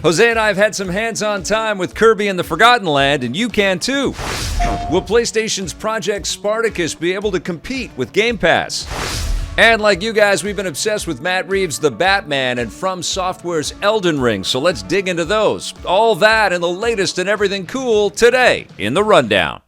Jose and I have had some hands-on time with Kirby and the Forgotten Land, and you can too. Will PlayStation's Project Spartacus be able to compete with Game Pass? And like you guys, we've been obsessed with Matt Reeves' The Batman and From Software's Elden Ring, so let's dig into those. All that and the latest and everything cool today in The Rundown.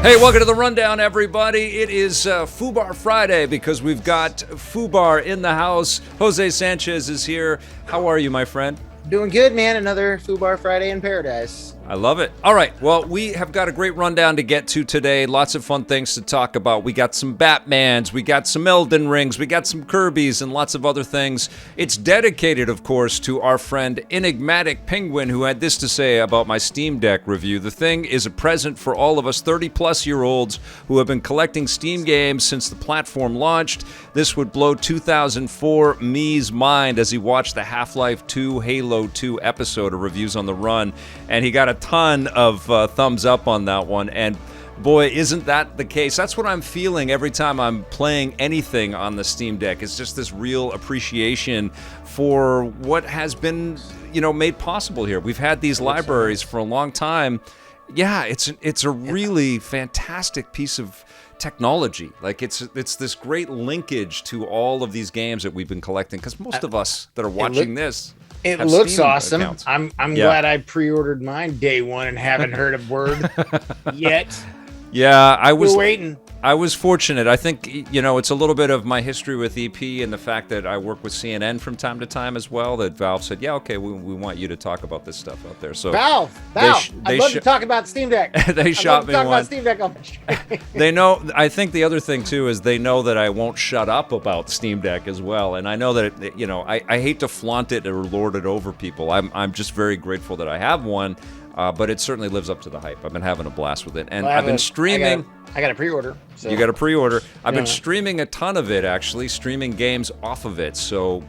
Hey, welcome to The Rundown, everybody. It is Fubar Friday because we've got Fubar in the house. Jose Sanchez is here. How are you, my friend? Doing good, man. Another Fubar Friday in paradise. I love it. All right. Well, we have got a great rundown to get to today. Lots of fun things to talk about. We got some Batmans, we got some Elden Rings, we got some Kirbys, and lots of other things. It's dedicated, of course, to our friend Enigmatic Penguin, who had this to say about my Steam Deck review. The thing is a present for all of us 30-plus-year-olds who have been collecting Steam games since the platform launched. This would blow 2004 me's mind as he watched the Half-Life 2 Halo 2 episode of Reviews on the Run, and he got a ton of thumbs up on that one, and boy, isn't that the case. That's what I'm feeling every time I'm playing anything on the Steam Deck. It's just this real appreciation for what has been, made possible here. We've had these libraries for a long time. Yeah, it's a really fantastic piece of technology. Like it's this great linkage to all of these games that we've been collecting, because most of us that are watching this It looks Steam awesome. accounts. I'm glad I pre-ordered mine day one and haven't heard a word yet. Yeah, We're waiting. I was fortunate. I think, it's a little bit of my history with EP and the fact that I work with CNN from time to time as well, that Valve said, yeah, okay, we want you to talk about this stuff out there. So Valve, I'd love to talk about Steam Deck. They shot me one. About Steam Deck on the stream. They know, I think the other thing too is they know that I won't shut up about Steam Deck as well. And I know that, I hate to flaunt it or lord it over people. I'm just very grateful that I have one. But it certainly lives up to the hype. I've been having a blast with it. And I've been streaming. I got a pre-order. So. You got a pre-order. I've been streaming a ton of it, actually, streaming games off of it. So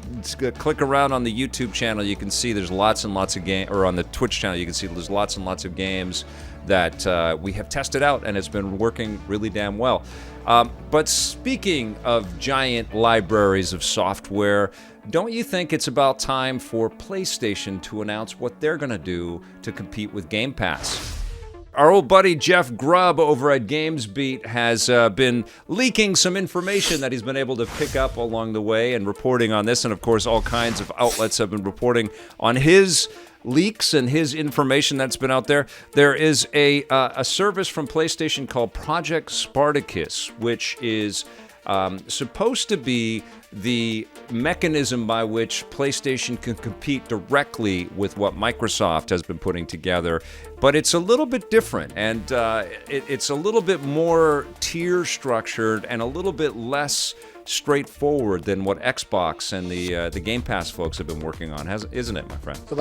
click around on the YouTube channel. You can see there's lots and lots of games, or on the Twitch channel, you can see there's lots and lots of games that we have tested out, and it's been working really damn well. But speaking of giant libraries of software, don't you think it's about time for PlayStation to announce what they're going to do to compete with Game Pass? Our old buddy Jeff Grubb over at GamesBeat has been leaking some information that he's been able to pick up along the way and reporting on this. And of course, all kinds of outlets have been reporting on his leaks and his information that's been out there. There is a service from PlayStation called Project Spartacus, which is supposed to be the mechanism by which PlayStation can compete directly with what Microsoft has been putting together. But it's a little bit different, and it's a little bit more tier structured and a little bit less straightforward than what Xbox and the Game Pass folks have been working on, isn't it, my friend? So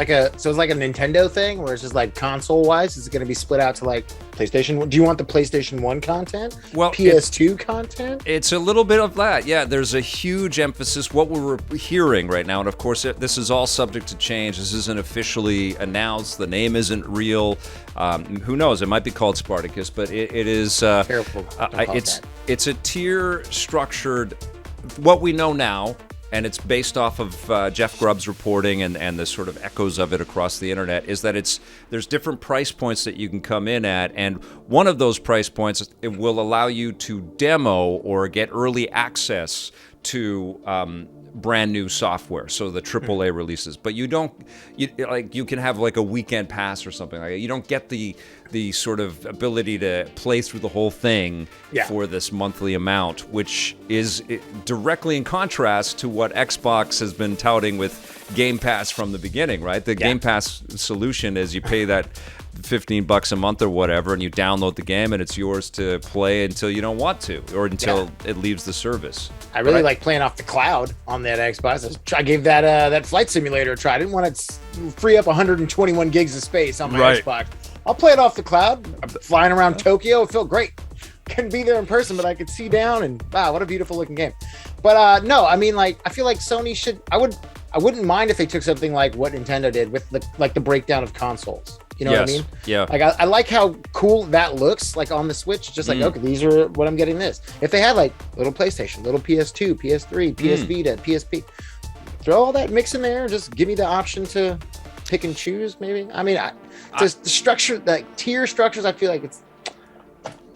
it's like a Nintendo thing where it's just like console-wise, is it going to be split out to like PlayStation? Do you want the PlayStation 1 content? Well, PS2 content? It's a little bit of that. Yeah, there's a huge emphasis. What we're hearing right now, and of course, this is all subject to change. This isn't officially announced. The name isn't real. Who knows? It might be called Spartacus, but it is. Careful. It's a tier structured. What we know now, and it's based off of Jeff Grubb's reporting and the sort of echoes of it across the internet, is that there's different price points that you can come in at, and one of those price points, it will allow you to demo or get early access to brand new software, so the AAA releases. But you can have like a weekend pass or something like that. You don't get the sort of ability to play through the whole thing for this monthly amount, which is directly in contrast to what Xbox has been touting with Game Pass from the beginning, right? The Game Pass solution is you pay that $15 a month or whatever, and you download the game, and it's yours to play until you don't want to, or until it leaves the service. I really like playing off the cloud on that Xbox. I gave that flight simulator a try. I didn't want to free up 121 gigs of space on my Xbox. I'll play it off the cloud. I'm flying around Tokyo. It felt great. Couldn't be there in person, but I could see down, and wow, what a beautiful looking game. But no, I mean, like, I feel like Sony should. I wouldn't mind if they took something like what Nintendo did with the breakdown of consoles. You know what I mean? Yeah. Like I like how cool that looks, like on the Switch. Just like, okay, these are what I'm getting this. If they had like little PlayStation, little PS2, PS3, PS Vita, PSP, throw all that mix in there. Just give me the option to pick and choose. Maybe. I mean, just the structure, like tier structures. I feel like it's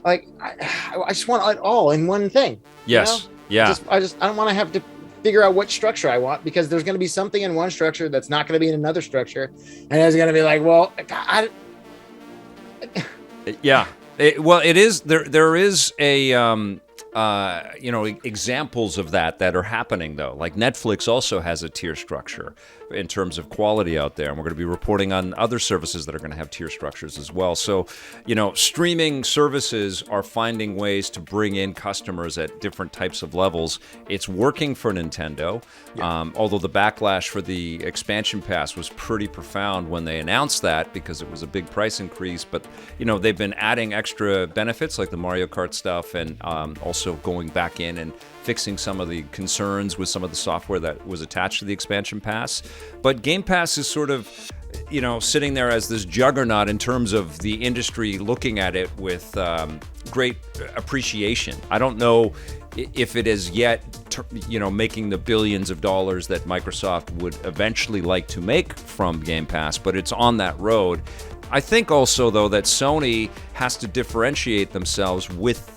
like I just want it all in one thing. Yes. Yeah. I don't want to have to figure out what structure I want, because there's going to be something in one structure that's not going to be in another structure, and it's going to be like, well, yeah. It is there. There is a examples of that are happening though. Like Netflix also has a tier structure in terms of quality out there, and we're going to be reporting on other services that are going to have tier structures as well. So, streaming services are finding ways to bring in customers at different types of levels. It's working for Nintendo, although the backlash for the expansion pass was pretty profound when they announced that, because it was a big price increase. But they've been adding extra benefits like the Mario Kart stuff, and also going back in and fixing some of the concerns with some of the software that was attached to the expansion pass. But Game Pass is sort of, sitting there as this juggernaut in terms of the industry looking at it with great appreciation. I don't know if it is yet, making the billions of dollars that Microsoft would eventually like to make from Game Pass, but it's on that road. I think also, though, that Sony has to differentiate themselves with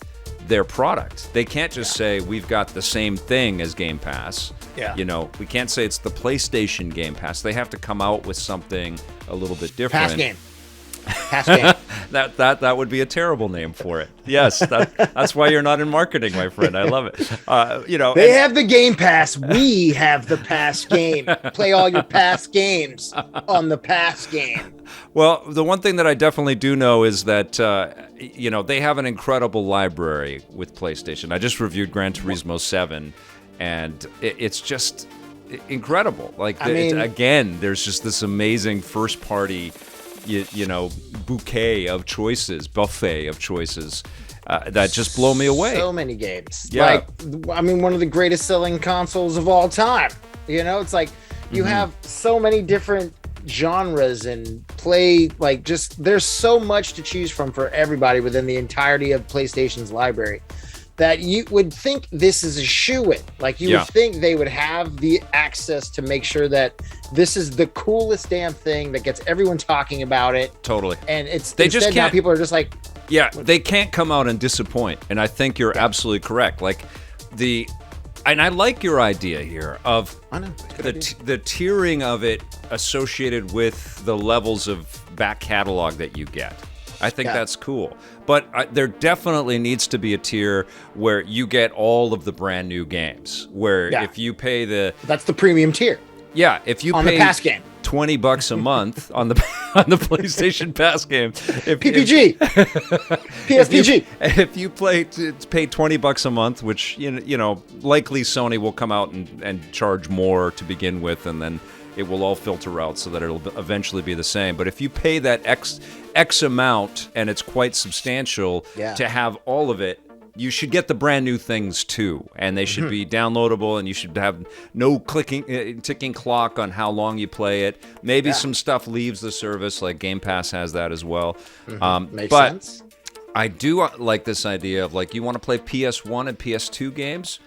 their product. They can't just say we've got the same thing as Game Pass. Yeah. We can't say it's the PlayStation Game Pass. They have to come out with something a little bit different. Pass game. That would be a terrible name for it. Yes, that's why you're not in marketing, my friend. I love it. They have the Game Pass. We have the Pass game. Play all your Pass games on the Pass game. Well, the one thing that I definitely do know is that they have an incredible library with PlayStation. I just reviewed Gran Turismo 7, and it's just incredible. Again, there's just this amazing first-party buffet of choices that just blow me away. So many games. Yeah. One of the greatest selling consoles of all time. It's like you have so many different genres and there's so much to choose from for everybody within the entirety of PlayStation's library, that you would think this is a shoo-in. Would think they would have the access to make sure that this is the coolest damn thing that gets everyone talking about it. Totally. And now people are just like... Yeah, they can't come out and disappoint. And I think you're absolutely correct. And I like your idea here of the tiering of it associated with the levels of back catalog that you get. I think that's cool. But there definitely needs to be a tier where you get all of the brand new games. Where if you pay that's the premium tier. Yeah, if you pay the Pass game $20 a month on the PlayStation Pass game, PPG, PSPG. If you pay $20 a month, which likely Sony will come out and charge more to begin with, and then it will all filter out so that it'll eventually be the same. But if you pay that X amount, and it's quite substantial to have all of it, you should get the brand new things too, and they should be downloadable, and you should have no ticking clock on how long you play it. Maybe some stuff leaves the service, like Game Pass has that as well. Makes sense. I do like this idea of you want to play PS1 and PS2 games.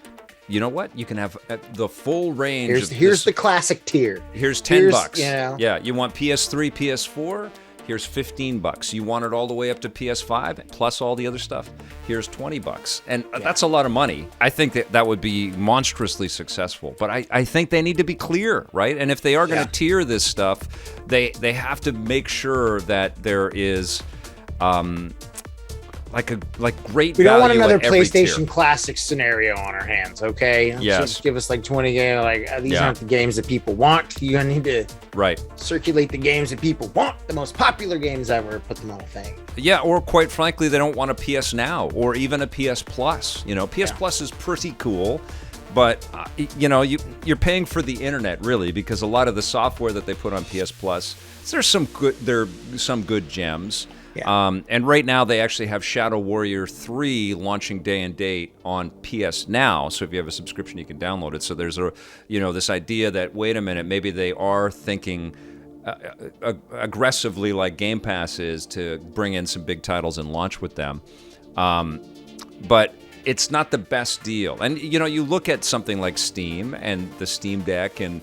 You know what? You can have the full range. Here's the classic tier. Here's $10. Yeah. You want PS3, PS4? Here's $15. You want it all the way up to PS5 plus all the other stuff? Here's $20. And that's a lot of money. I think that would be monstrously successful. But I think they need to be clear, right? And if they are going to tier this stuff, they have to make sure that there is great. We don't want value another at every PlayStation tier. Classic scenario on our hands, okay? Yes. Just give us 20 games. These aren't the games that people want. You need to circulate the games that people want. The most popular games ever. Put them on a thing. Yeah, or quite frankly, they don't want a PS Now or even a PS Plus. PS Plus is pretty cool. But, you're paying for the internet, really, because a lot of the software that they put on PS Plus, there's some good gems. Yeah. And right now they actually have Shadow Warrior 3 launching day and date on PS Now. So if you have a subscription, you can download it. So there's this idea that, wait a minute, maybe they are thinking aggressively like Game Pass is to bring in some big titles and launch with them. But it's not the best deal. And you look at something like Steam and the Steam Deck, and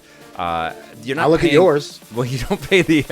you're not. I look at yours. Well, you don't pay the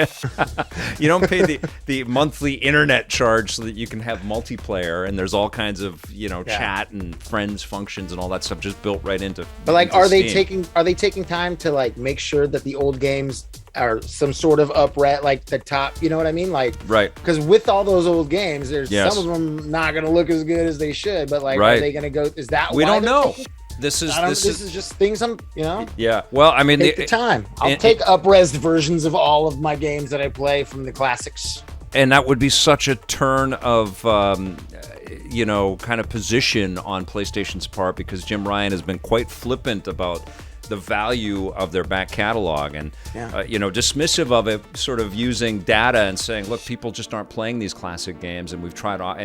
monthly internet charge so that you can have multiplayer, and there's all kinds of chat and friends functions and all that stuff just built right into. But like, into are Steam. they taking time to like make sure that the old games are some sort of upright, like the top? You know what I mean? Like, right? Because with all those old games, there's Yes. some of them not going to look as good as they should. But like, Right. are they going to go? Is that We why don't they're know. taking- This is This is just things I'm. Yeah. Well, I mean, Take the time. I'll take up-res versions of all of my games that I play from the classics. and that would be such a turn of kind of position on PlayStation's part, because Jim Ryan has been quite flippant about the value of their back catalog, and dismissive of it, sort of using data and saying, look, people just aren't playing these classic games, and we've tried all,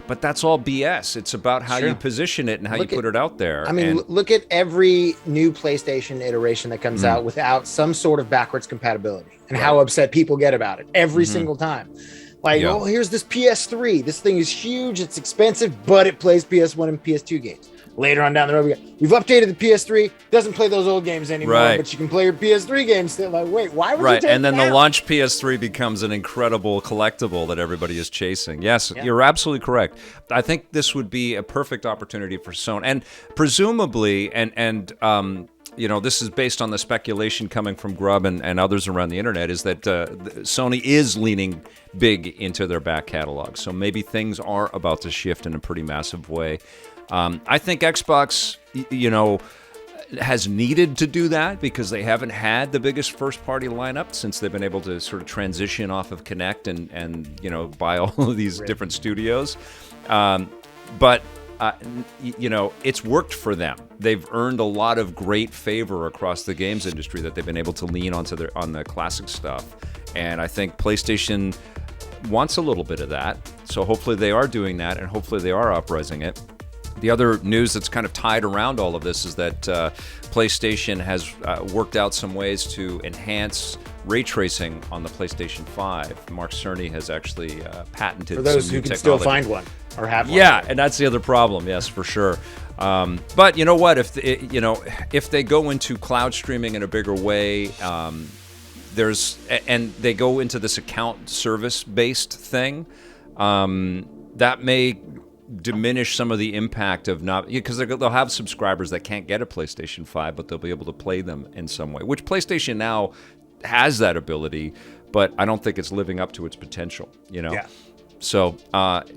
but that's all BS. It's about how you position it and how you put it out there. I mean, look at every new PlayStation iteration that comes out without some sort of backwards compatibility, and how upset people get about it every single time. Like, oh, here's this PS3. This thing is huge. It's expensive, but it plays PS1 and PS2 games. Later on down the road, we've updated the PS3. Doesn't play those old games anymore, but you can play your PS3 games still. Like, wait, why would you take and then it the out? launch PS3 becomes an incredible collectible that everybody is chasing. Yes, you're absolutely correct. I think this would be a perfect opportunity for Sony, and presumably, and this is based on the speculation coming from Grubb and others around the internet, is that Sony is leaning big into their back catalog. So maybe things are about to shift in a pretty massive way. I think Xbox, has needed to do that because they haven't had the biggest first-party lineup since they've been able to sort of transition off of Kinect and buy all of these different studios. But it's worked for them. They've earned a lot of great favor across the games industry that they've been able to lean on the classic stuff. And I think PlayStation wants a little bit of that. So hopefully they are doing that, and hopefully they are uprising it. The other news that's kind of tied around all of this is that PlayStation has worked out some ways to enhance ray tracing on the PlayStation 5. Mark Cerny has actually patented for those some new who can technology. still find one or have one. Yeah, and that's the other problem. Yes, for sure. But you know what? If they go into cloud streaming in a bigger way, and they go into this account service-based thing, that may diminish some of the impact of not, because they'll have subscribers that can't get a PlayStation 5, but they'll be able to play them in some way, which PlayStation now has that ability, but I don't think it's living up to its potential, Yeah. So,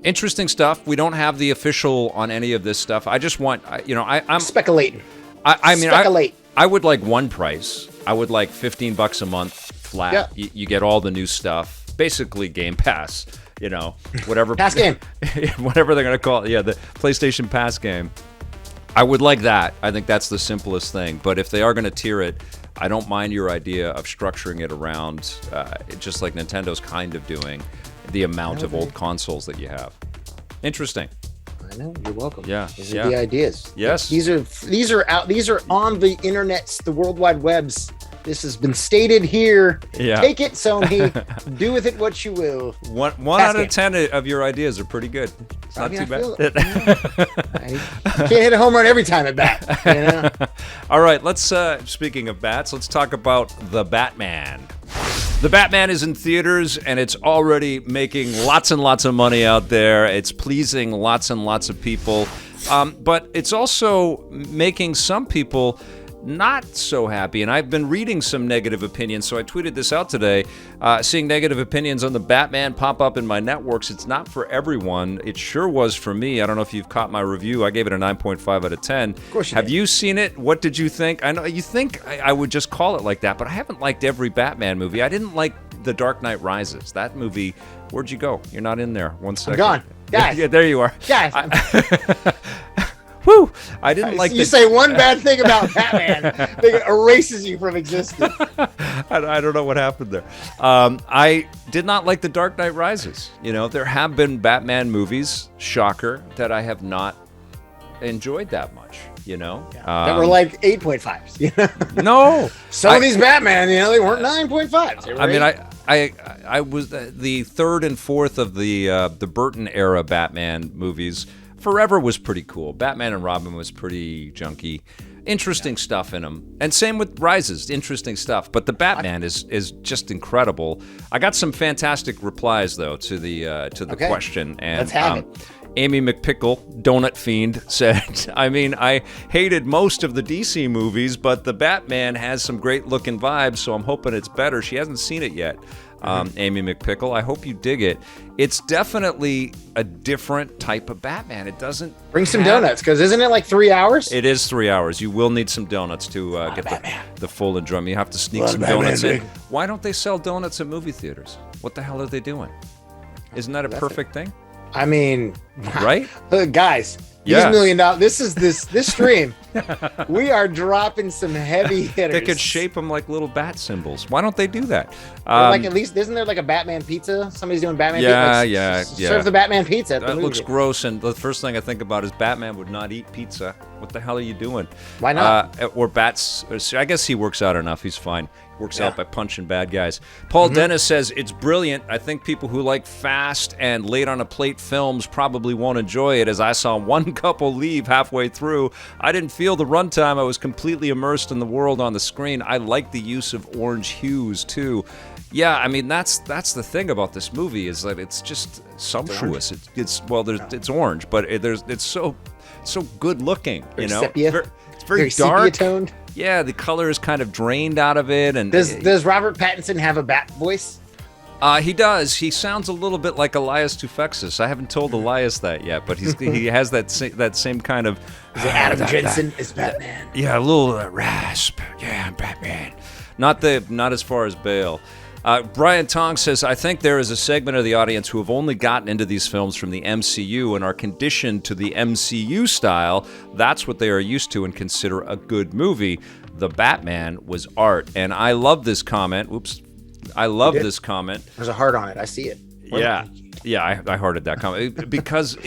interesting stuff. We don't have the official on any of this stuff. I just want, I'm speculating. Speculate. I would like one price. I would like $15 a month flat. Yeah. You get all the new stuff, basically Game Pass. Whatever Pass game, whatever they're gonna call it. Yeah, the PlayStation Pass game. I would like that. I think that's the simplest thing. But if they are gonna tier it, I don't mind your idea of structuring it around, just like Nintendo's kind of doing, the amount of old consoles that you have. Interesting. I know. You're welcome. Yeah. These are the ideas. Yes. These are out. These are on the internets, the World Wide Webs. This has been stated here. Yeah. Take it, Sony. Do with it what you will. One out of 10 of your ideas are pretty good. It's not too bad. I can't hit a home run every time at bat. All right, let's. Speaking of bats, let's talk about The Batman. The Batman is in theaters, and it's already making lots and lots of money out there. It's pleasing lots and lots of people, but it's also making some people not so happy. And I've been reading some negative opinions, so I tweeted this out today. Seeing negative opinions on the Batman pop up in my networks. It's not for everyone. It sure was for me. I don't know if you've caught my review. I gave it a 9.5 out of 10. Of course you Have did. you seen it? What did you think? I know you think I would just call it like that, but I haven't liked every Batman movie. I didn't like The Dark Knight Rises. That movie, where'd you go? You're not in there. 1 second. I'm gone. Guys. Yeah, there you are. Guys. Whew! I didn't like. You say one bad thing about Batman, it erases you from existence. I don't know what happened there. I did not like The Dark Knight Rises. There have been Batman movies, shocker, that I have not enjoyed that much. That were like 8.5s. No, some of these Batman, they weren't 9.5s. I mean, I was the third and fourth of the Burton era Batman movies Forever was pretty cool. Batman and Robin was pretty junky. Interesting stuff in them. And same with Rises, interesting stuff. But the Batman is just incredible. I got some fantastic replies, though, to the question. And let's have it. Amy McPickle, Donut Fiend, said, I mean, I hated most of the DC movies, but the Batman has some great looking vibes, so I'm hoping it's better. She hasn't seen it yet. Amy McPickle, I hope you dig it. It's definitely a different type of Batman. It doesn't bring some donuts, because isn't it like 3 hours? It is 3 hours. You will need some donuts to get the full enjoyment. You have to sneak some donuts in. Why don't they sell donuts at movie theaters? What the hell are they doing? Isn't that a perfect thing? I mean, right? Guys, these $1 million. This stream. We are dropping some heavy hitters. They could shape them like little bat symbols. Why don't they do that? Like at least isn't there like a Batman pizza? Somebody's doing Batman pizza. Yeah. Serve the Batman pizza. That looks gross, and the first thing I think about is Batman would not eat pizza. What the hell are you doing? Why not? Or bats. I guess he works out enough. He's fine. Works out by punching bad guys. Paul Dennis says, it's brilliant. I think people who like fast and late on a plate films probably won't enjoy it, as I saw one couple leave halfway through. I didn't feel the runtime. I was completely immersed in the world on the screen. I like the use of orange hues, too. Yeah, I mean, that's the thing about this movie, is that it's just sumptuous. It's orange, but it's so good looking, you know? Sepia. It's very dark. Sepia-toned. Yeah, the color is kind of drained out of it. And does Robert Pattinson have a bat voice? He does. He sounds a little bit like Elias Tufexis. I haven't told Elias that yet, but he has that same kind of. Is it Adam Jensen is Batman? Yeah, a little rasp. Yeah, I'm Batman. Not as far as Bale. Brian Tong says, I think there is a segment of the audience who have only gotten into these films from the MCU and are conditioned to the MCU style. That's what they are used to and consider a good movie. The Batman was art. And I love this comment. Oops. I love this comment. There's a heart on it. I see it. Yeah, I hearted that comment because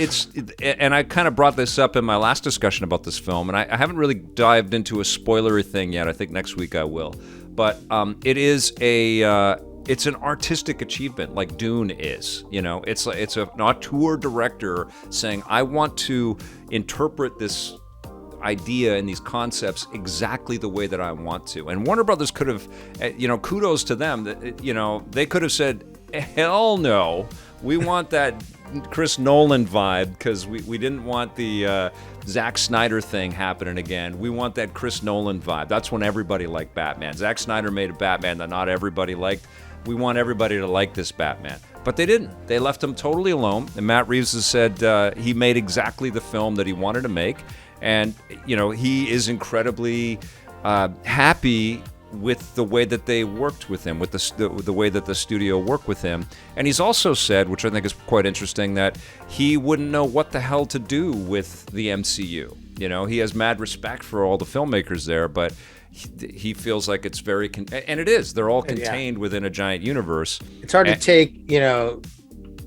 and I kind of brought this up in my last discussion about this film, and I haven't really dived into a spoilery thing yet. I think next week I will. But it is it's an artistic achievement, like Dune is. You know, it's an auteur director saying, I want to interpret this idea and these concepts exactly the way that I want to. And Warner Brothers could have, kudos to them. That they could have said, hell no, we want that Chris Nolan vibe, because we didn't want the Zack Snyder thing happening again. We want that Chris Nolan vibe. That's when everybody liked Batman. Zack Snyder made a Batman that not everybody liked. We want everybody to like this Batman. But they didn't. They left him totally alone. And Matt Reeves has said he made exactly the film that he wanted to make. And, he is incredibly happy with the way that they worked with him, with the way that the studio worked with him. And he's also said, which I think is quite interesting, that he wouldn't know what the hell to do with the MCU. He has mad respect for all the filmmakers there, but he feels like it's very and it is. They're all contained within a giant universe. It's hard to take,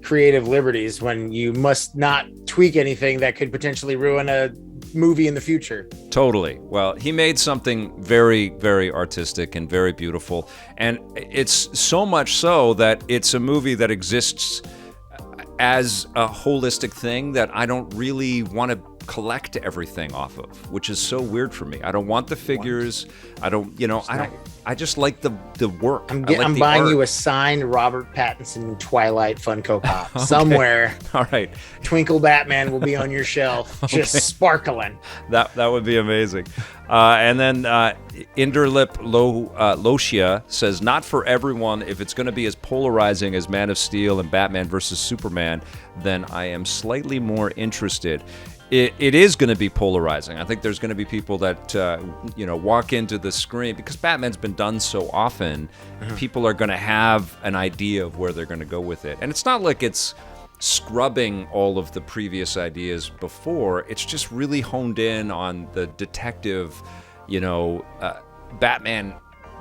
creative liberties when you must not tweak anything that could potentially ruin a movie in the future. Totally. Well, he made something very, very artistic and very beautiful, and it's so much so that it's a movie that exists as a holistic thing that I don't really want to collect everything off of, which is so weird for me. I don't want the figures. I don't. I just like the work. I'm buying you a signed Robert Pattinson Twilight Funko Pop somewhere. All right. Twinkle Batman will be on your shelf, just sparkling. That would be amazing. And then Inderlip Loshia says, not for everyone. If it's going to be as polarizing as Man of Steel and Batman versus Superman, then I am slightly more interested. It is going to be polarizing. I think there's going to be people that walk into the screen, because Batman's been done so often. People are going to have an idea of where they're going to go with it, and it's not like it's scrubbing all of the previous ideas before. It's just really honed in on the detective, Batman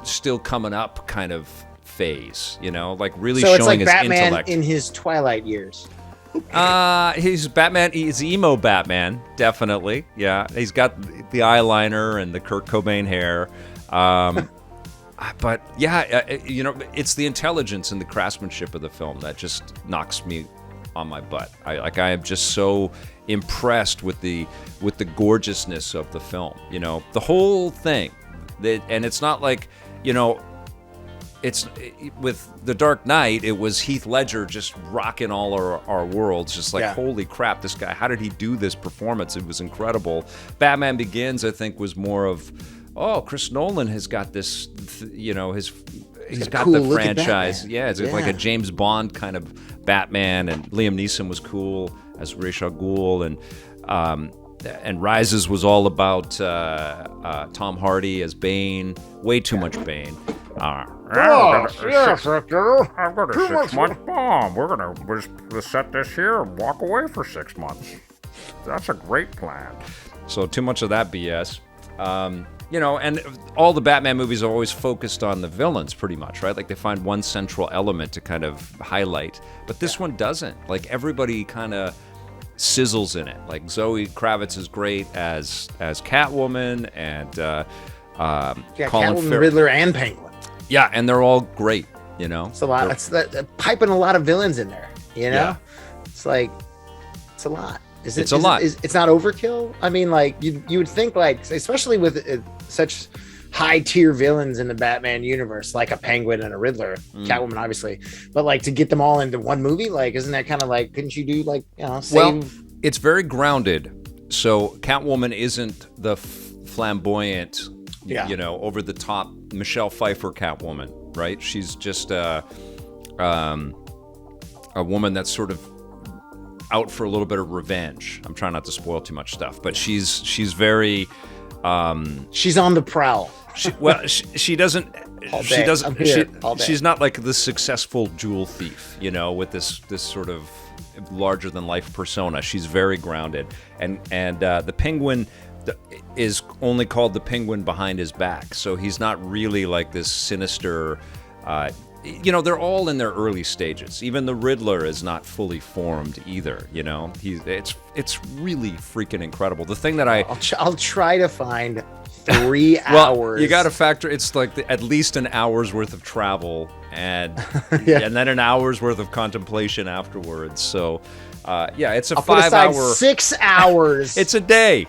still coming up kind of phase. Like really so showing it's like his Batman intellect in his Twilight years. He's Batman. He's emo Batman, definitely. Yeah, he's got the eyeliner and the Kurt Cobain hair. But yeah, it's the intelligence and the craftsmanship of the film that just knocks me on my butt. I am just so impressed with the gorgeousness of the film. The whole thing. And it's not like, it's with The Dark Knight, it was Heath Ledger just rocking all our worlds, just like, holy crap, this guy, how did he do this performance? It was incredible. Batman Begins, I think, was more of, Chris Nolan has got this, he's got cool the franchise. Yeah, it's Yeah. like a James Bond kind of Batman, and Liam Neeson was cool as Ra's al Ghul, and Rises was all about Tom Hardy as Bane. Way too much Bane. I've got a 6-month bomb. We're gonna just set this here and walk away for 6 months. That's a great plan. So too much of that BS. And all the Batman movies are always focused on the villains, pretty much, right? Like they find one central element to kind of highlight. But this one doesn't. Like everybody kind of sizzles in it. Like Zoe Kravitz is great as Catwoman, and Colin Catwoman, Riddler, and Penguin. Yeah, and they're all great. It's a lot. It's piping a lot of villains in there. Yeah. It's like it's a lot. It's a lot. It's not overkill. I mean, like you would think, like especially with such high tier villains in the Batman universe, like a Penguin and a Riddler, Catwoman, obviously, but like to get them all into one movie, like isn't that kind of like, couldn't you do like save? Well, it's very grounded. So Catwoman isn't the flamboyant, over the top Michelle Pfeiffer Catwoman, right? She's just a woman that's sort of out for a little bit of revenge. I'm trying not to spoil too much stuff, but she's very she's on the prowl. She doesn't. She doesn't. She's not like the successful jewel thief, with this sort of larger than life persona. She's very grounded, and the Penguin is only called the Penguin behind his back, so he's not really like this sinister. They're all in their early stages. Even the Riddler is not fully formed either. It's really freaking incredible. The thing that I'll try to find 3 hours. Well, you got to factor. It's like at least an hour's worth of travel, and and then an hour's worth of contemplation afterwards. So, it's a I'll 5 put aside hour. 6 hours. It's a day.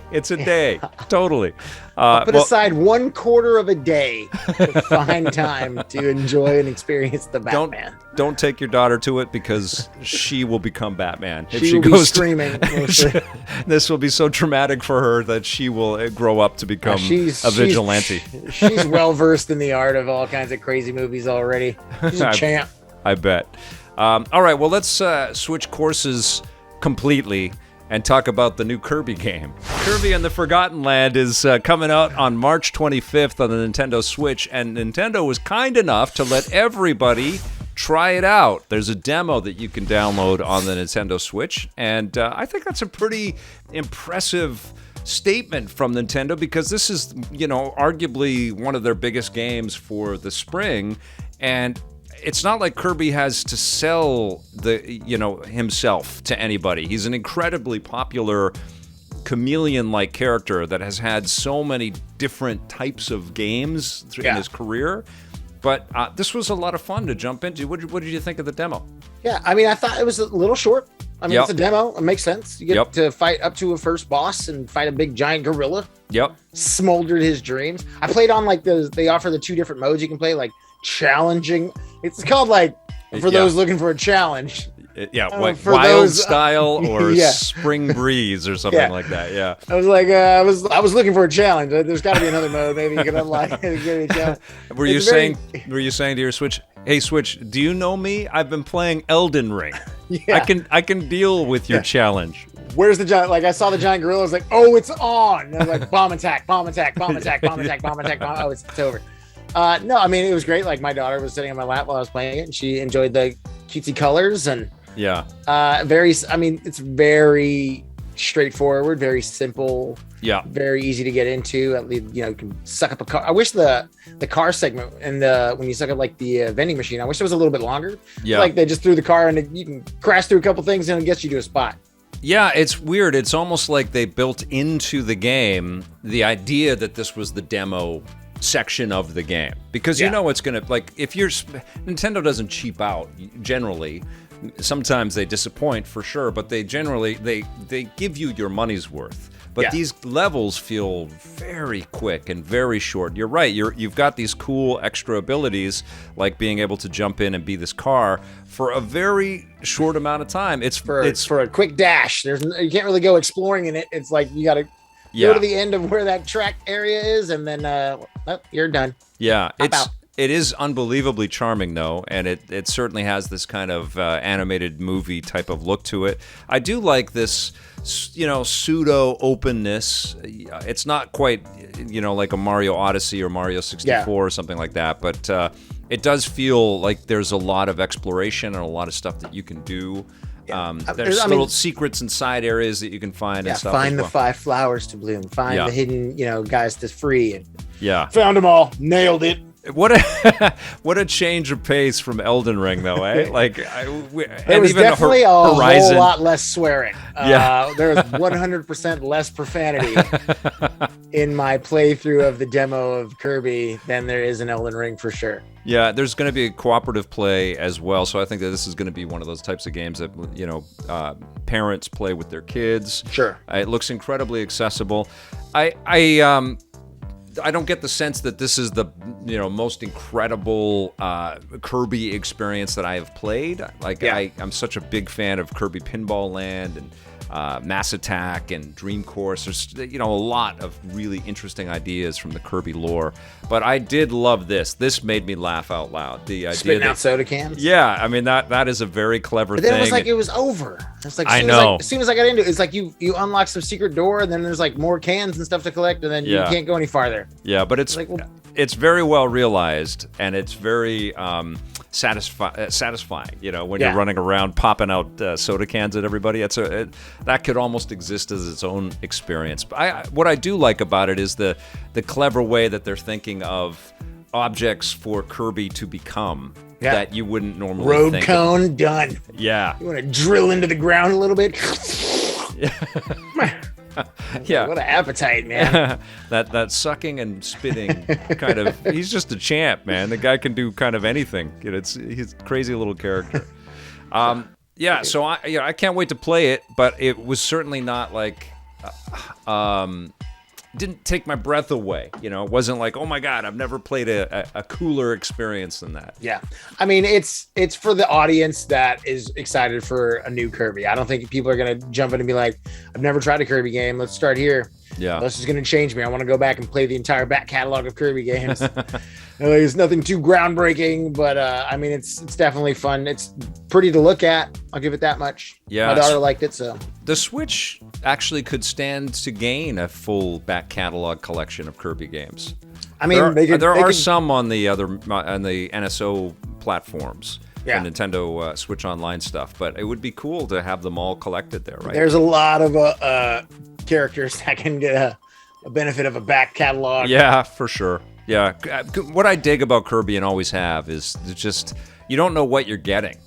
Totally. I'll put aside 1/4 of a day to find time to enjoy and experience the Batman. Don't take your daughter to it, because she will become Batman if she will goes be screaming. This will be so traumatic for her that she will grow up to become a vigilante. She's well versed in the art of all kinds of crazy movies already. She's a champ. I bet. All right, well, let's switch courses completely and talk about the new Kirby game. Kirby and the Forgotten Land is coming out on March 25th on the Nintendo Switch, and Nintendo was kind enough to let everybody try it out. There's a demo that you can download on the Nintendo Switch, and I think that's a pretty impressive statement from Nintendo, because this is, arguably one of their biggest games for the spring, and it's not like Kirby has to sell himself to anybody. He's an incredibly popular chameleon-like character that has had so many different types of games in his career. But this was a lot of fun to jump into. What did you think of the demo? Yeah, I mean, I thought it was a little short. I mean, it's a demo. It makes sense. You get to fight up to a first boss and fight a big giant gorilla. Yep. Smoldered his dreams. I played on they offer the 2 different modes you can play, like challenging. It's called for those looking for a challenge. Wild those, style or spring breeze or something like that. Yeah. I was like, I was looking for a challenge. There's got to be another mode. Maybe you can unlock it. Were you saying to your Switch, "Hey Switch, do you know me? I've been playing Elden Ring. I can deal with your challenge." Where's the giant? Like I saw the giant gorilla. I was like, oh, it's on. And I was like, bomb attack, bomb attack, bomb attack, bomb attack, bomb attack, bomb. Oh, it's over. No, I mean, it was great. Like my daughter was sitting on my lap while I was playing it, and she enjoyed the cutesy colors and it's very straightforward, very simple. Yeah. Very easy to get into. At least, you can suck up a car. I wish the car segment and when you suck up like the vending machine, I wish it was a little bit longer. Yeah. Like they just threw the car and you can crash through a couple things and it gets you to a spot. Yeah, it's weird. It's almost like they built into the game the idea that this was the demo section of the game, because it's gonna, like, if you're Nintendo doesn't cheap out generally Sometimes they disappoint for sure, but they generally they give you your money's worth. But these levels feel very quick and very short. You're right. You've got these cool extra abilities, like being able to jump in and be this car for a very short amount of time. It's for a quick dash. You can't really go exploring in it. It's like you got to go to the end of where that track area is, and then you're done. Yeah, it is unbelievably charming, though, and it certainly has this kind of animated movie type of look to it. I do like this, pseudo openness. It's not quite, like a Mario Odyssey or Mario 64 or something like that, but it does feel like there's a lot of exploration and a lot of stuff that you can do. There's little secrets and side areas that you can find and stuff. Find the 5 flowers to bloom. Find the hidden, guys to free. And found them all. Nailed it. What a change of pace from Elden Ring, though, eh? Like, there was definitely a whole lot less swearing. There was 100% less profanity in my playthrough of the demo of Kirby than there is in Elden Ring for sure. Yeah, there's going to be a cooperative play as well, so I think that this is going to be one of those types of games that parents play with their kids. Sure, it looks incredibly accessible. I don't get the sense that this is the most incredible Kirby experience that I have played. I'm such a big fan of Kirby Pinball Land and Mass Attack and Dream Course. There's a lot of really interesting ideas from the Kirby lore. But I did love this. This made me laugh out loud. The idea spitting out soda cans. Yeah, I mean that is a very clever thing. But then it was like it was over. It's like as soon as I got into it, it's like you unlock some secret door, and then there's like more cans and stuff to collect, and then you can't go any farther. Yeah, but it's it's very well realized, and it's very satisfying. When you're running around popping out soda cans at everybody. That could almost exist as its own experience. But what I do like about it is the clever way that they're thinking of objects for Kirby to become that you wouldn't normally think. Road cone, done. Yeah. You want to drill into the ground a little bit? Yeah. What an appetite, man. that sucking and spitting kind of, he's just a champ, man. The guy can do kind of anything. He's a crazy little character. So I can't wait to play it, but it was certainly not like didn't take my breath away. It wasn't like, oh my God, I've never played a cooler experience than that. Yeah. I mean, it's for the audience that is excited for a new Kirby. I don't think people are going to jump in and be like, I've never tried a Kirby game. Let's start here. Yeah. This is going to change me. I want to go back and play the entire back catalog of Kirby games. There's nothing too groundbreaking, but I mean, it's definitely fun. It's pretty to look at. I'll give it that much. Yeah. My daughter liked it, so. The Switch actually could stand to gain a full back catalog collection of Kirby games. I mean, there are some on the NSO platforms. Yeah. The Nintendo Switch Online stuff, but it would be cool to have them all collected there, right? There's a lot of characters that can get a benefit of a back catalog. Yeah, for sure. Yeah, what I dig about Kirby and always have is just you don't know what you're getting.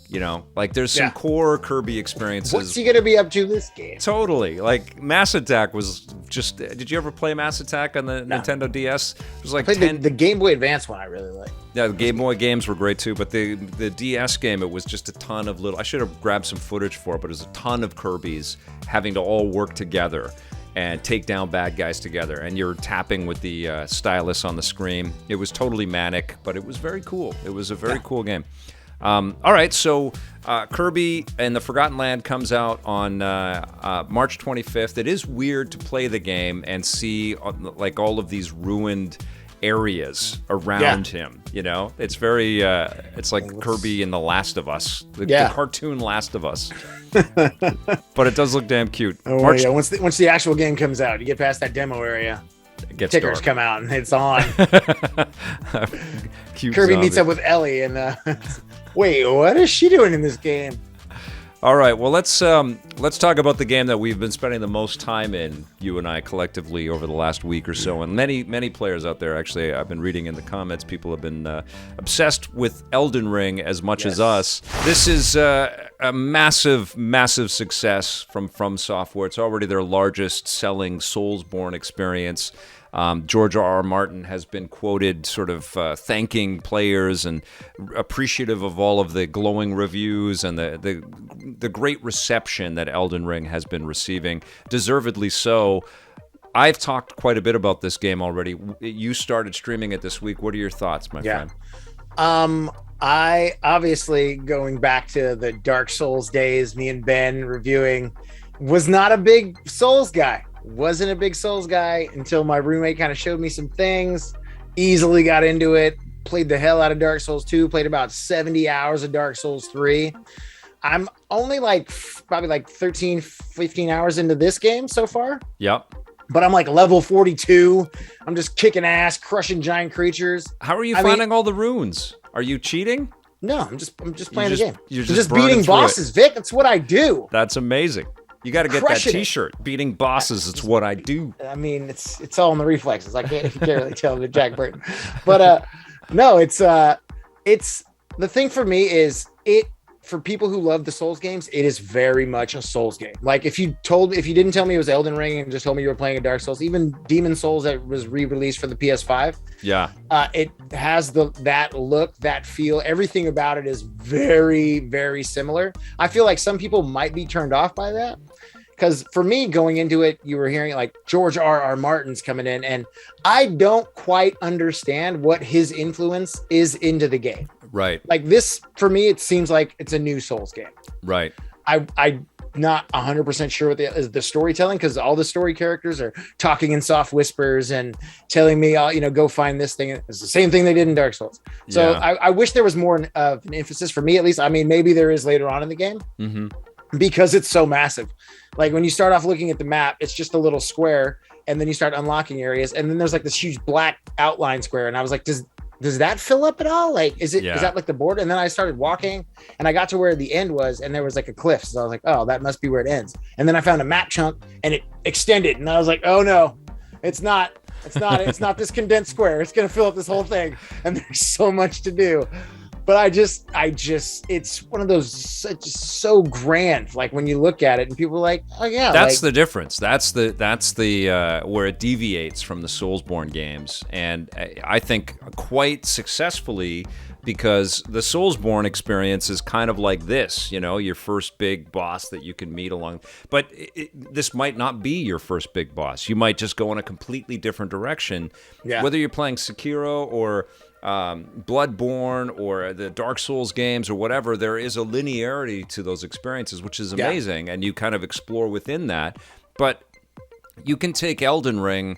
Like there's some core Kirby experiences. What's he gonna be up to this game? Totally. Like Mass Attack was just. Did you ever play Mass Attack on the Nintendo DS? It was like the Game Boy Advance one. I really like. Yeah, the Game Boy games were great too, but the DS game, it was just a ton of little. I should have grabbed some footage for it, but it was a ton of Kirbys having to all work together and take down bad guys together, and you're tapping with the stylus on the screen. It was totally manic, but it was very cool. It was a very cool game. All right, so Kirby and the Forgotten Land comes out on March 25th. It is weird to play the game and see like all of these ruined areas around him. It's very it's like Kirby in The Last of Us, the cartoon Last of Us. But it does look damn cute. Once the actual game comes out, you get past that demo area, tickers come out and it's on. Kirby meets up with Ellie and wait, what is she doing in this game? All right, well let's talk about the game that we've been spending the most time in, you and I collectively, over the last week or so, and many players out there. Actually, I've been reading in the comments, people have been obsessed with Elden Ring as much as us. This is a massive success from Software. It's already their largest selling Soulsborne experience. George R.R. Martin has been quoted sort of thanking players and appreciative of all of the glowing reviews and the great reception that Elden Ring has been receiving, deservedly so. I've talked quite a bit about this game already. You started streaming it this week. What are your thoughts, my friend? I obviously, going back to the Dark Souls days, me and Ben reviewing, was not a big Souls guy. Wasn't a big Souls guy until my roommate kind of showed me some things. Easily got into it. Played the hell out of Dark Souls 2. Played about 70 hours of Dark Souls 3. I'm only probably 13, 15 hours into this game so far. Yep. But I'm like level 42. I'm just kicking ass, crushing giant creatures. How are you finding all the runes? Are you cheating? No, I'm just playing the game. You're just beating bosses, Vic. That's what I do. That's amazing. You got to get that T-shirt. Beating bosses, it's what I do. I mean, it's all in the reflexes. I can't really tell the Jack Burton. But no, it's the thing for me is for people who love the Souls games, it is very much a Souls game. Like if you didn't tell me it was Elden Ring and just told me you were playing a Dark Souls, even Demon Souls that was re-released for the PS5. Yeah. It has that look, that feel, everything about it is very, very similar. I feel like some people might be turned off by that. Because for me, going into it, you were hearing like George R.R. Martin's coming in, and I don't quite understand what his influence is into the game. Right. Like this, for me, it seems like it's a new Souls game. Right. I'm not 100% sure what is the storytelling, because all the story characters are talking in soft whispers and telling me, go find this thing. It's the same thing they did in Dark Souls. So yeah. I wish there was more of an emphasis for me, at least. I mean, maybe there is later on in the game. Mm-hmm. Because it's so massive. Like when you start off looking at the map, it's just a little square, and then you start unlocking areas, and then there's like this huge black outline square, and I was like, does that fill up at all? Like, is that like the border? And then I started walking, and I got to where the end was, and there was like a cliff, so I was like, oh, that must be where it ends. And then I found a map chunk, and it extended, and I was like, oh no, it's not this condensed square. It's gonna fill up this whole thing, and there's so much to do. But I just, it's one of those so grand. Like when you look at it and people are like, oh yeah. That's the difference. That's the where it deviates from the Soulsborne games. And I think quite successfully, because the Soulsborne experience is kind of like this, your first big boss that you can meet along. But this might not be your first big boss. You might just go in a completely different direction. Yeah. Whether you're playing Sekiro or Bloodborne or the Dark Souls games or whatever, there is a linearity to those experiences, which is amazing, and you kind of explore within that. But you can take Elden Ring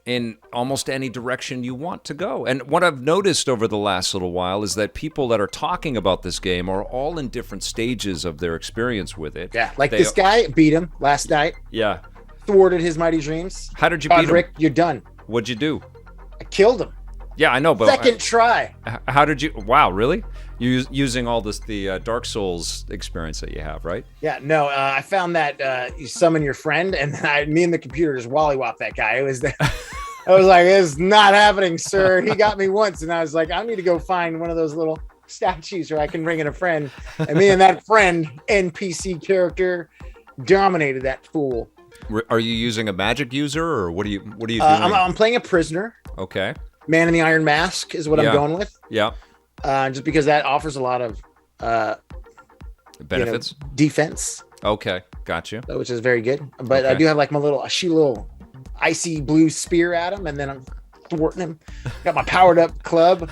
in almost any direction you want to go. And what I've noticed over the last little while is that people that are talking about this game are all in different stages of their experience with it. Yeah, like this guy beat him last night. Yeah. Thwarted his mighty dreams. How did you beat him? Rick, you're done. What'd you do? I killed him. Yeah, I know, but second try. How did you? Wow, really? Using all the Dark Souls experience that you have, right? Yeah, no. I found that you summon your friend, and me and the computer just wallywop that guy. It was I was like, "It's not happening, sir." He got me once, and I was like, "I need to go find one of those little statues where I can bring in a friend." And me and that friend NPC character dominated that fool. Are you using a magic user, or what are you doing? I'm playing a prisoner. Okay. Man in the Iron Mask is what I'm going with. Yeah. Just because that offers a lot of benefits, defense. Okay, got you. Which is very good. But I do have like I shoot a little icy blue spear at him, and then I'm thwarting him. Got my powered up club.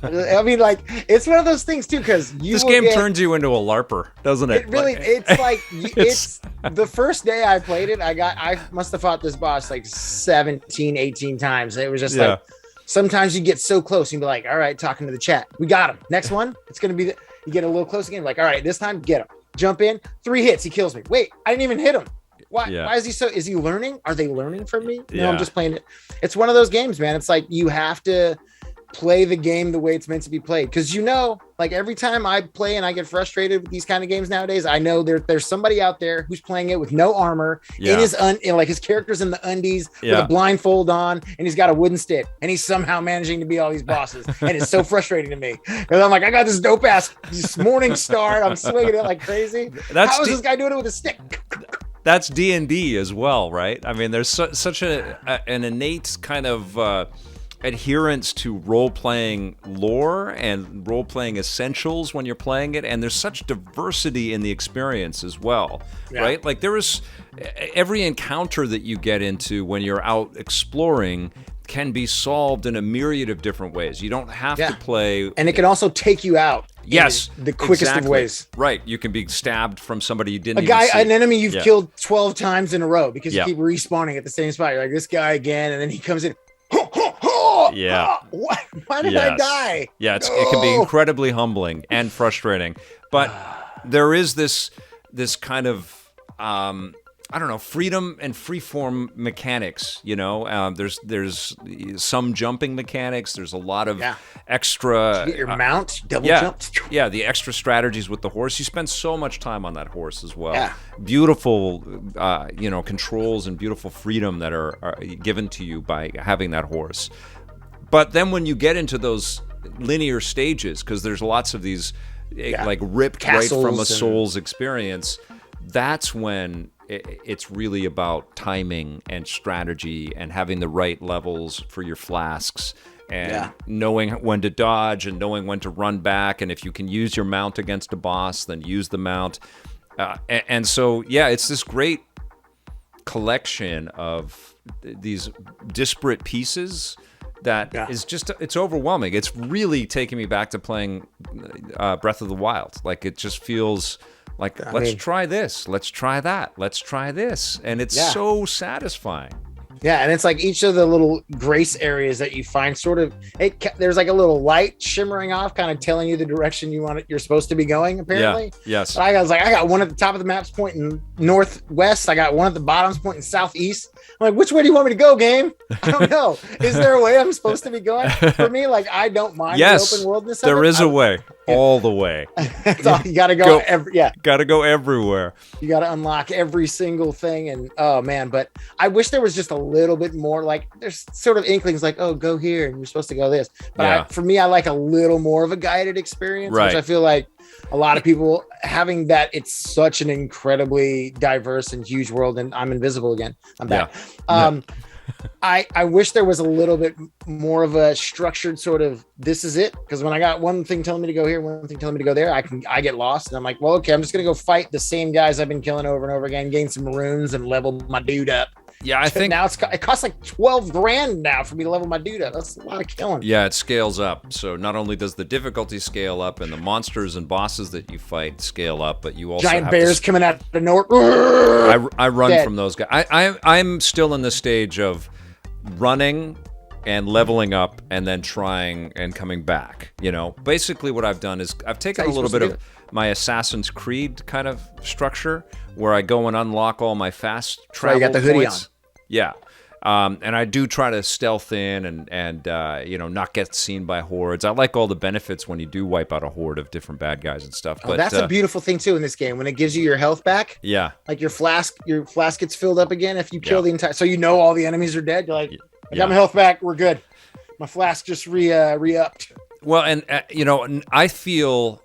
I mean, like, it's one of those things too, because this game turns you into a LARPer, doesn't it? It really, it's like it's the first day I played it. I must have fought this boss like 17, 18 times. It was just like. Sometimes you get so close, and you'd be like, all right, talking to the chat. We got him. Next one, it's going to be, you get a little close again. Like, all right, this time, get him. Jump in. 3 hits. He kills me. Wait, I didn't even hit him. Why is he learning? Are they learning from me? No, I'm just playing it. It's one of those games, man. It's like you have to play the game the way it's meant to be played. Because like every time I play and I get frustrated with these kind of games nowadays, I know there's somebody out there who's playing it with no armor, in his like his character's in the undies with a blindfold on, and he's got a wooden stick, and he's somehow managing to beat all these bosses, and it's so frustrating to me. Because I'm like, I got this dope ass Morning Star, and I'm swinging it like crazy. How is this guy doing it with a stick? that's D&D as well, right? I mean, there's such an innate kind of adherence to role-playing lore and role-playing essentials when you're playing it, and there's such diversity in the experience as well, right? Like there is every encounter that you get into when you're out exploring can be solved in a myriad of different ways. You don't have to play, and it can also take you out. Yes, the quickest of ways. Right, you can be stabbed from somebody you didn't. An enemy you've killed 12 times in a row because you keep respawning at the same spot. You're like, this guy again, and then he comes in. Yeah. Why did I die? Yeah, it can be incredibly humbling and frustrating. But there is this kind of I don't know, freedom and freeform mechanics. You know, there's some jumping mechanics. There's a lot of extra. You get your mount, double jump. Yeah, the extra strategies with the horse. You spend so much time on that horse as well. Yeah. Beautiful, controls and beautiful freedom that are given to you by having that horse. But then when you get into those linear stages, because there's lots of these like ripped Castles right from a Souls experience, that's when it's really about timing and strategy and having the right levels for your flasks and knowing when to dodge and knowing when to run back. And if you can use your mount against a boss, then use the mount. And so, it's this great collection of these disparate pieces that is just, it's overwhelming. It's really taking me back to playing Breath of the Wild. Like, it just feels like, let's try this, let's try that, let's try this. And it's so satisfying. Yeah, and it's like each of the little grace areas that you find there's like a little light shimmering off, kind of telling you the direction you're supposed to be going, apparently. Yeah, yes. I got one at the top of the map's pointing northwest. I got one at the bottom's pointing southeast. I'm like, which way do you want me to go, game? I don't know. Is there a way I'm supposed to be going? For me, like, I don't mind the open worldness of it. There is a way. All the way. You got to go. Got to go everywhere. You got to unlock every single thing. And oh man, but I wish there was just a little bit more. Like, there's sort of inklings like, oh, go here and you're supposed to go this. But for me, I like a little more of a guided experience, which I feel like a lot of people having that. It's such an incredibly diverse and huge world. And I'm invisible again. I'm back. I wish there was a little bit more of a structured sort of, this is it. Because when I got one thing telling me to go here, one thing telling me to go there, I get lost. And I'm like, well, okay, I'm just going to go fight the same guys I've been killing over and over again, gain some runes and level my dude up. Yeah, I think now it costs like 12 grand now for me to level my dude up. That's a lot of killing. Yeah, it scales up. So not only does the difficulty scale up and the monsters and bosses that you fight scale up, but you also giant have bears coming out of the north. I run from those guys. I'm still in the stage of running and leveling up and then trying and coming back. You know, basically what I've done is I've taken a little bit of my Assassin's Creed kind of structure where I go and unlock all my fast travel you got the hoodie points. Yeah. And I do try to stealth in and not get seen by hordes. I like all the benefits when you do wipe out a horde of different bad guys and stuff. But that's a beautiful thing too in this game when it gives you your health back. Yeah. Like your flask gets filled up again if you kill the entire. So all the enemies are dead. You're like, I got my health back. We're good. My flask just re-upped. Well, and I feel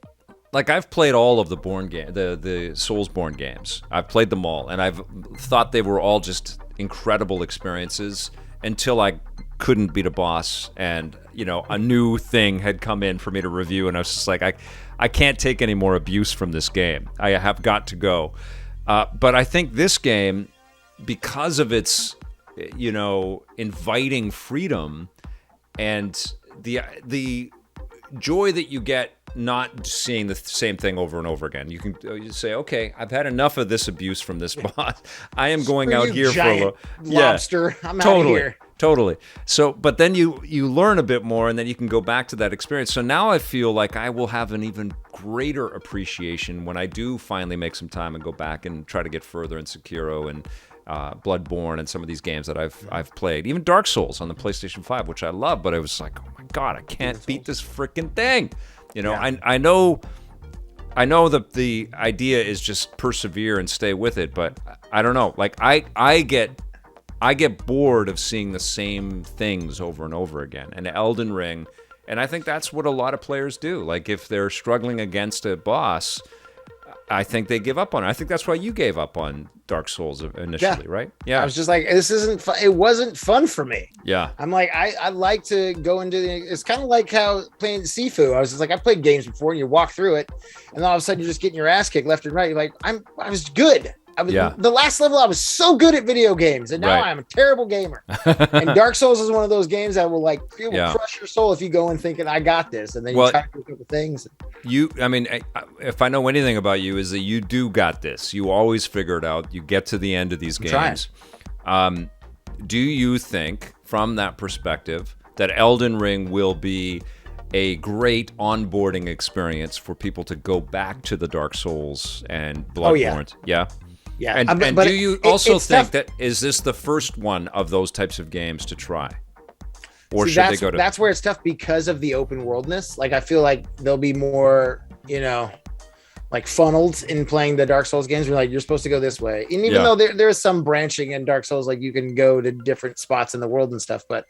like I've played all of the the Soulsborne games. I've played them all, and I've thought they were all just incredible experiences until I couldn't beat a boss, and a new thing had come in for me to review, and I was just like, I can't take any more abuse from this game. I have got to go. But I think this game, because of its inviting freedom and the joy that you get not seeing the same thing over and over again. You can say, okay, I've had enough of this abuse from this boss. I am going out here for a little lobster. I'm out of here. Totally. So, but then you learn a bit more, and then you can go back to that experience. So now I feel like I will have an even greater appreciation when I do finally make some time and go back and try to get further in Sekiro and Bloodborne and some of these games that I've played. Even Dark Souls on the PlayStation 5, which I love, but I was like, oh my God, I can't beat this freaking thing. I know that the idea is just persevere and stay with it, but I don't know. Like I get bored of seeing the same things over and over again. And Elden Ring, and I think that's what a lot of players do. Like if they're struggling against a boss, I think they give up on it. I think that's why you gave up on Dark Souls initially, right? Yeah. I was just like, this isn't fun. It wasn't fun for me. Yeah. I'm like, I like to go into it's kind of like how playing Sifu. I was just like, I played games before and you walk through it and then all of a sudden you're just getting your ass kicked left and right. You're like, I was good. The last level, I was so good at video games, and now I'm a terrible gamer. And Dark Souls is one of those games that will crush your soul if you go in thinking I got this, and then you try to do a couple things. If I know anything about you, is that you do got this. You always figure it out. You get to the end of these games. Do you think, from that perspective, that Elden Ring will be a great onboarding experience for people to go back to the Dark Souls and Bloodborne? Yeah. Yeah, and do you also think that is this the first one of those types of games to try, or should they go to? That's where it's tough because of the open worldness. Like I feel like they'll be more, like funneled in playing the Dark Souls games. We're like, you're supposed to go this way, and even though there is some branching in Dark Souls, like you can go to different spots in the world and stuff, but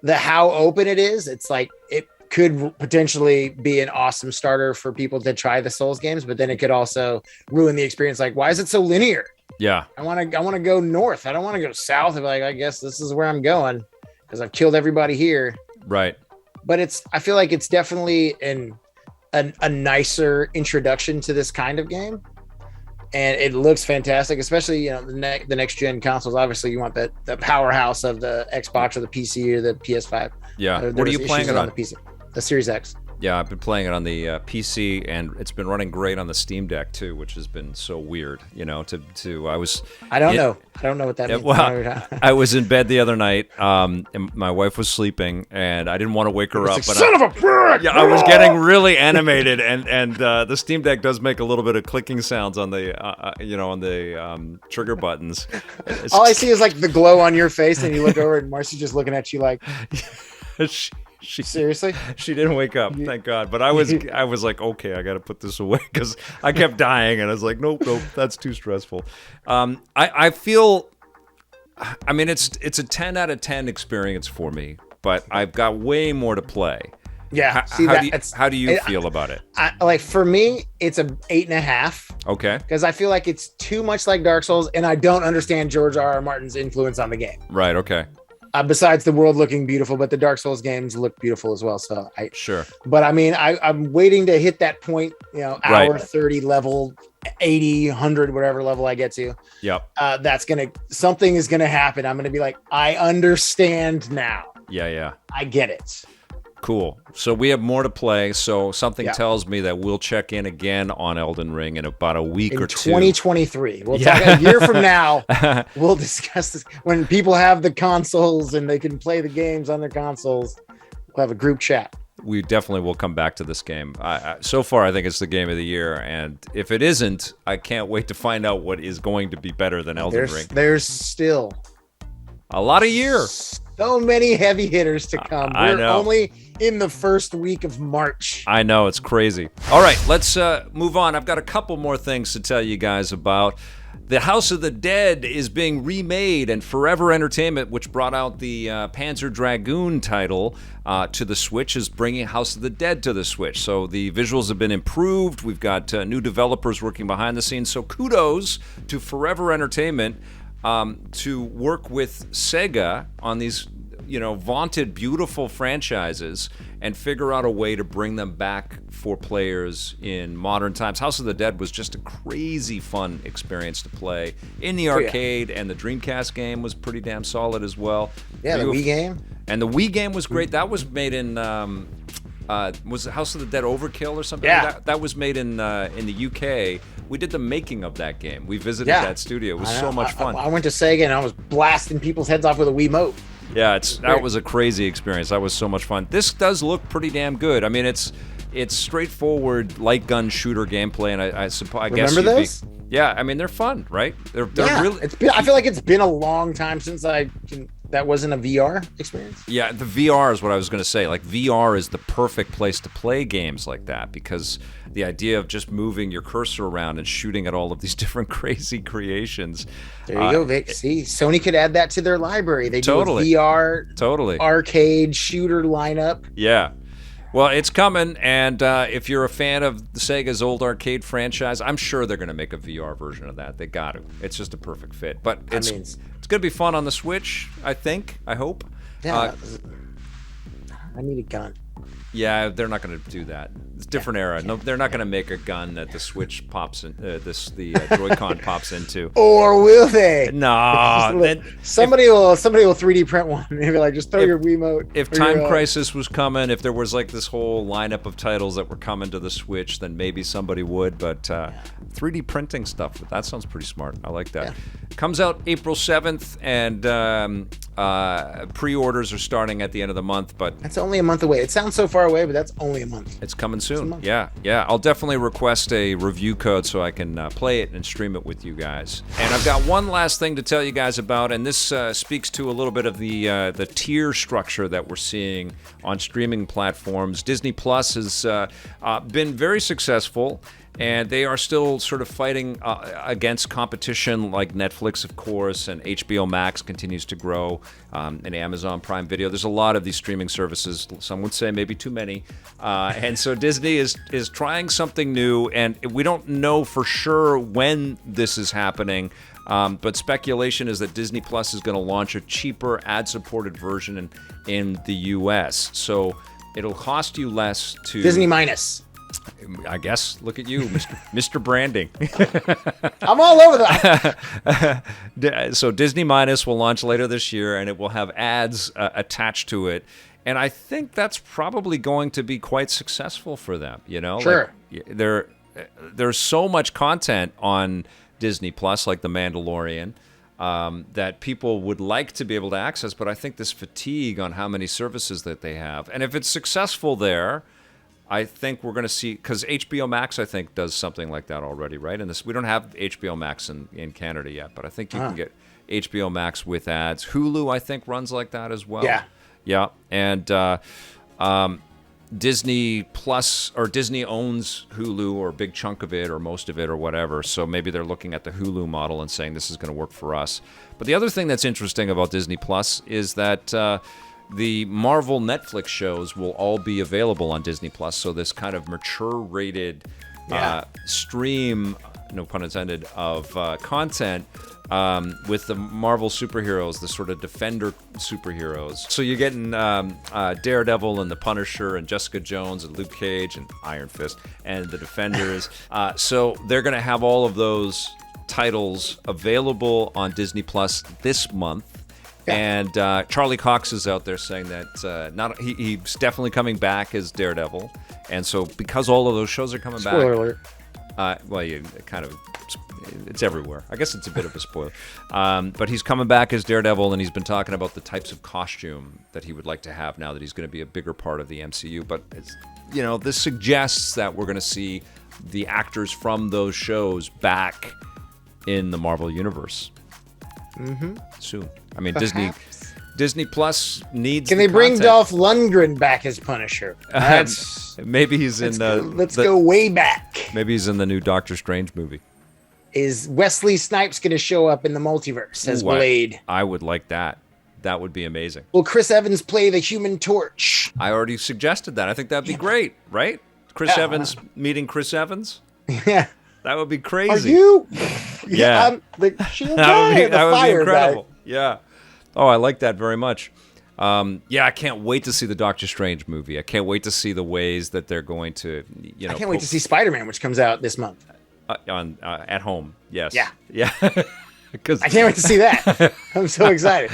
how open it is, it's like it could potentially be an awesome starter for people to try the Souls games, but then it could also ruin the experience. Like, why is it so linear? Yeah. I want to go north. I don't want to go south. I'm like, I guess this is where I'm going because I've killed everybody here. Right. But I feel like it's definitely a nicer introduction to this kind of game. And it looks fantastic, especially, the next gen consoles. Obviously you want the powerhouse of the Xbox or the PC or the PS5. Yeah. What are you playing it on? The PC. The Series X. Yeah, I've been playing it on the PC, and it's been running great on the Steam Deck too, which has been so weird. I don't know what that means. Well, I was in bed the other night, and my wife was sleeping, and I didn't want to wake her up. But son of a prick! Yeah, I was getting really animated, and the Steam Deck does make a little bit of clicking sounds on the on the trigger buttons. All I see is like the glow on your face, and you look over, and Marcy's just looking at you like. Seriously? She didn't wake up, thank God. But I was like, okay, I got to put this away because I kept dying, and I was like, nope, that's too stressful. I feel, it's a 10 out of 10 experience for me, but I've got way more to play. Yeah. How do you feel about it? For me, it's a 8.5. Okay. Because I feel like it's too much like Dark Souls, and I don't understand George R.R. Martin's influence on the game. Right. Okay. Besides the world looking beautiful, but the Dark Souls games look beautiful as well. So sure. But I'm waiting to hit that point, hour 30 level, 80, 100, whatever level I get to. Yep. Something is gonna happen. I'm gonna be like, I understand now. Yeah. I get it. Cool. So we have more to play. So something tells me that we'll check in again on Elden Ring in about a week or two. 2023. We'll talk a year from now. We'll discuss this when people have the consoles and they can play the games on their consoles. We'll have a group chat. We definitely will come back to this game. So far, I think it's the game of the year. And if it isn't, I can't wait to find out what is going to be better than Elden Ring. There's still a lot of year. So many heavy hitters to come. I know. We're only in the first week of March. I know, it's crazy. All right, let's move on. I've got a couple more things to tell you guys about. The House of the Dead is being remade, and Forever Entertainment, which brought out the Panzer Dragoon title to the Switch, is bringing House of the Dead to the Switch. So the visuals have been improved. We've got new developers working behind the scenes. So kudos to Forever Entertainment to work with Sega on these, vaunted, beautiful franchises and figure out a way to bring them back for players in modern times. House of the Dead was just a crazy fun experience to play in the arcade, and the Dreamcast game was pretty damn solid as well. Yeah, the Wii game. And the Wii game was great. That was made in... was it House of the Dead Overkill or something? Yeah. That was made in the UK. We did the making of that game. We visited that studio. It was so much fun. I went to Sega and I was blasting people's heads off with a Wiimote. Yeah, that was a crazy experience. That was so much fun. This does look pretty damn good. I mean, it's straightforward light gun shooter gameplay, and I guess remember those? Yeah, I mean they're fun, right? They're really. I feel like it's been a long time since that wasn't a VR experience. Yeah, the VR is what I was going to say. Like VR is the perfect place to play games like that, because the idea of just moving your cursor around and shooting at all of these different crazy creations. There you go, Vic. See, Sony could add that to their library. They do a VR totally arcade shooter lineup. Yeah. Well, it's coming, and if you're a fan of Sega's old arcade franchise, I'm sure they're going to make a VR version of that. They got to. It's just a perfect fit. But it's going to be fun on the Switch, I think. I hope. Yeah. I need a gun. Yeah, they're not going to do that. It's a different era. No, they're not going to make a gun that the Switch pops in, the Joy-Con pops into. Or will they? No. Somebody will 3D print one. Maybe like just throw your Wiimote. If Time Crisis was coming, if there was like this whole lineup of titles that were coming to the Switch, then maybe somebody would. But 3D printing stuff, that sounds pretty smart. I like that. Yeah. Comes out April 7th, and pre-orders are starting at the end of the month. But that's only a month away. It sounds so far away, but that's only a month. It's coming soon. Yeah. I'll definitely request a review code so I can play it and stream it with you guys. And I've got one last thing to tell you guys about, and this speaks to a little bit of the tier structure that we're seeing on streaming platforms. Disney Plus has been very successful, and they are still sort of fighting against competition like Netflix, of course, and HBO Max continues to grow, and Amazon Prime Video. There's a lot of these streaming services. Some would say maybe too many. And so Disney is trying something new, and we don't know for sure when this is happening. But speculation is that Disney Plus is going to launch a cheaper ad-supported version in the U.S. So it'll cost you less to... Disney Minus. I guess. Look at you, Mr. Branding. I'm all over that. So Disney Minus will launch later this year, and it will have ads attached to it. And I think that's probably going to be quite successful for them. You know, sure. Like, there's so much content on Disney Plus, like The Mandalorian, that people would like to be able to access. But I think this fatigue on how many services that they have, and if it's successful there, I think we're going to see, because HBO Max, I think, does something like that already, right? And we don't have HBO Max in Canada yet, but I think you can get HBO Max with ads. Hulu, I think, runs like that as well. Yeah. And Disney Plus, or Disney owns Hulu, or a big chunk of it, or most of it, or whatever. So maybe they're looking at the Hulu model and saying this is going to work for us. But the other thing that's interesting about Disney Plus is that the Marvel Netflix shows will all be available on Disney Plus. So this kind of mature-rated stream, no pun intended, of content with the Marvel superheroes, the sort of Defender superheroes. So you're getting Daredevil and the Punisher and Jessica Jones and Luke Cage and Iron Fist and the Defenders. So they're going to have all of those titles available on Disney Plus this month. Yeah. And Charlie Cox is out there saying that he's definitely coming back as Daredevil, and so because all of those shows are coming Spoiler alert. Well, it's everywhere. I guess it's a bit of a spoiler, but he's coming back as Daredevil, and he's been talking about the types of costume that he would like to have now that he's going to be a bigger part of the MCU. But this suggests that we're going to see the actors from those shows back in the Marvel universe soon. I mean, Perhaps. Disney Plus needs. Can they bring Dolph Lundgren back as Punisher? Maybe he's in the. Let's go way back. Maybe he's in the new Doctor Strange movie. Is Wesley Snipes going to show up in the multiverse as Blade? I would like that. That would be amazing. Will Chris Evans play the Human Torch? I already suggested that. I think that'd be great, right? Chris Evans meeting Chris Evans. Yeah. That would be crazy. Are you? Yeah. I'm the shield guy, that would be incredible. Guy. Yeah. Oh, I like that very much. I can't wait to see the Doctor Strange movie. I can't wait to see the ways that they're going to, I can't wait to see Spider-Man, which comes out this month. At home, yes. Yeah. Because I can't wait to see that. I'm so excited.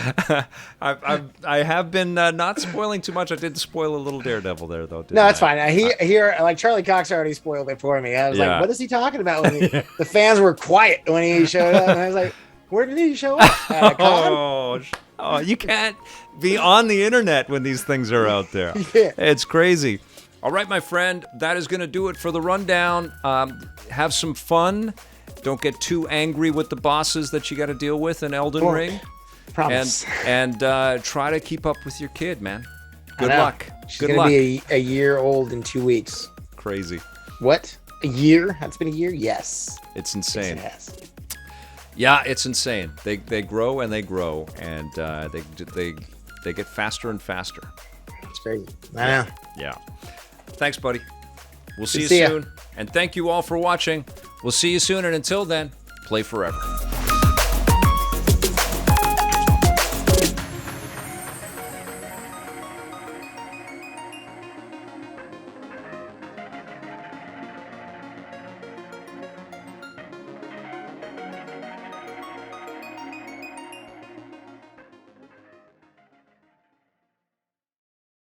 I have been not spoiling too much. I did spoil a little Daredevil there, though. No, that's fine. Like Charlie Cox already spoiled it for me. I was like, what is he talking about? When the fans were quiet when he showed up, and I was like, where did he show up? You can't be on the internet when these things are out there. Yeah. It's crazy. All right, my friend, that is going to do it for the rundown. Have some fun. Don't get too angry with the bosses that you got to deal with in Elden Ring. Promise. And try to keep up with your kid, man. Good luck. She's going to be a year old in 2 weeks. Crazy. What? A year? It's been a year? Yes. It's insane. Yes, it has. Yeah, it's insane. They grow and they grow, and they get faster and faster. It's crazy. I know. Yeah. Thanks, buddy. We'll see you See ya. soon. And thank you all for watching. We'll see you soon, and until then, play forever.